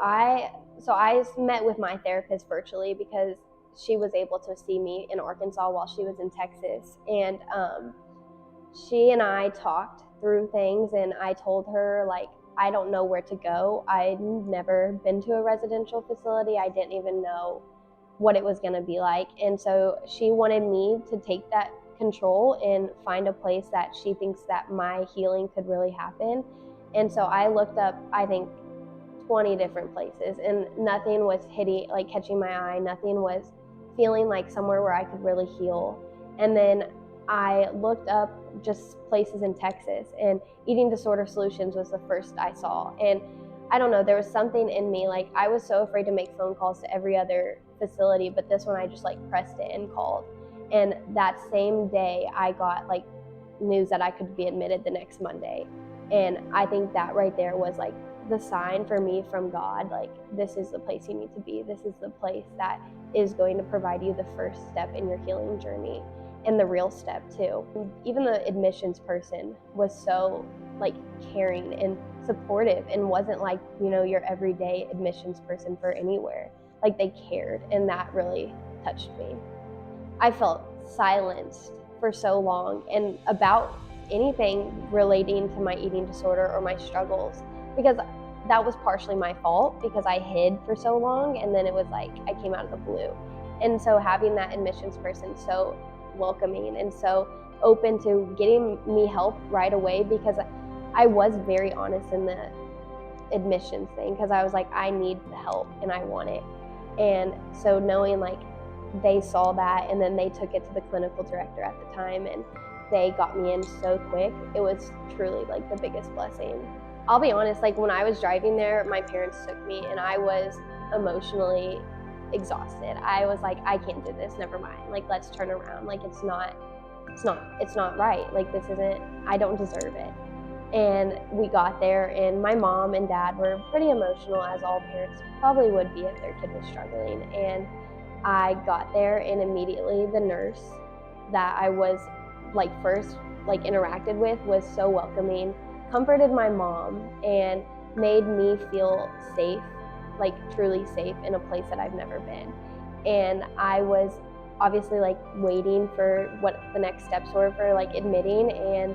I met with my therapist virtually because she was able to see me in Arkansas while she was in Texas, and she and I talked through things, and I told her, like, I don't know where to go. I'd never been to a residential facility. I didn't even know what it was going to be like, and so she wanted me to take that control and find a place that she thinks that my healing could really happen. And so I looked up, I think, 20 different places, and nothing was catching my eye. Nothing was feeling like somewhere where I could really heal. And then I looked up just places in Texas, and Eating Disorder Solutions was the first I saw. And I don't know, there was something in me, like I was so afraid to make phone calls to every other facility, but this one I just like pressed it and called. And that same day I got like news that I could be admitted the next Monday. And I think that right there was like the sign for me from God, like, this is the place you need to be. This is the place that is going to provide you the first step in your healing journey, and the real step too. Even the admissions person was so like caring and supportive, and wasn't like, you know, your everyday admissions person for anywhere. Like, they cared, and that really touched me. I felt silenced for so long, and about anything relating to my eating disorder or my struggles, because that was partially my fault because I hid for so long, and then it was like I came out of the blue. And so having that admissions person so welcoming and so open to getting me help right away, because I was very honest in the admissions thing, because I was like, I need the help and I want it. And so knowing like they saw that, and then they took it to the clinical director at the time, and they got me in so quick, it was truly like the biggest blessing. I'll be honest, like when I was driving there, my parents took me, and I was emotionally exhausted. I was like, I can't do this, never mind. Like, let's turn around. Like, it's not right. Like, this isn't, I don't deserve it. And we got there, and my mom and dad were pretty emotional, as all parents probably would be if their kid was struggling. And I got there, and immediately the nurse that I was like first like interacted with was so welcoming, comforted my mom, and made me feel safe, like truly safe, in a place that I've never been. And I was obviously like waiting for what the next steps were for like admitting. And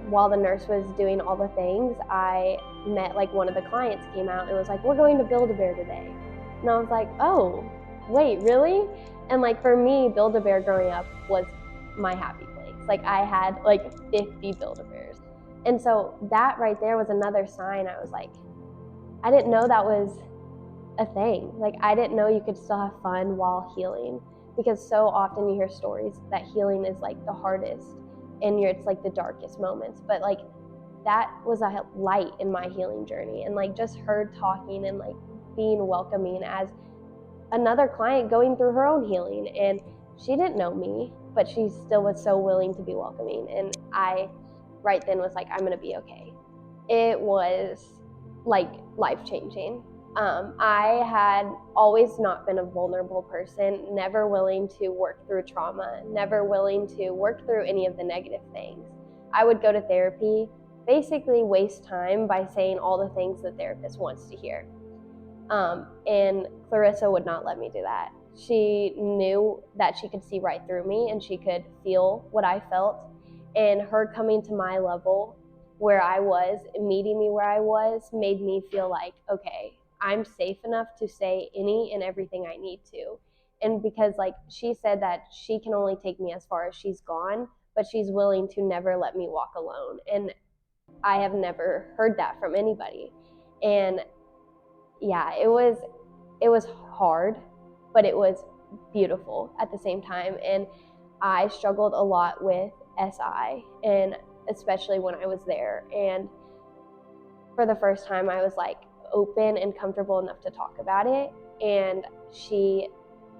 while the nurse was doing all the things, I met like one of the clients came out and was like, we're going to Build-A-Bear today. And I was like, oh, wait, really? And like for me, Build-A-Bear growing up was my happy place. Like, I had like 50 Build-A-Bears. And so that right there was another sign. I was like, I didn't know that was a thing. Like, I didn't know you could still have fun while healing, because so often you hear stories that healing is like the hardest, and it's like the darkest moments. But like, that was a light in my healing journey. And like just her talking and like being welcoming as another client going through her own healing, and she didn't know me, but she still was so willing to be welcoming. And I right then was like, I'm gonna be okay. It was like life-changing. I had always not been a vulnerable person, never willing to work through trauma, never willing to work through any of the negative things. I would go to therapy, basically waste time by saying all the things the therapist wants to hear. And Clarissa would not let me do that. She knew that she could see right through me, and she could feel what I felt. And her coming to my level where I was, meeting me where I was, made me feel like, okay, I'm safe enough to say any and everything I need to. And because like she said that she can only take me as far as she's gone, but she's willing to never let me walk alone. And I have never heard that from anybody. And yeah, it was hard, but it was beautiful at the same time. And I struggled a lot with SI, and especially when I was there. And for the first time, I was like open and comfortable enough to talk about it. And she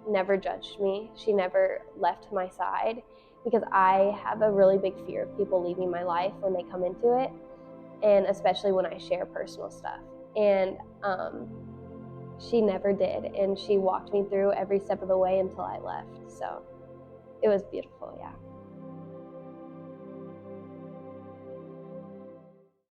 never judged me. She never left my side, because I have a really big fear of people leaving my life when they come into it, and especially when I share personal stuff. And she never did, and she walked me through every step of the way until I left. So it was beautiful, yeah.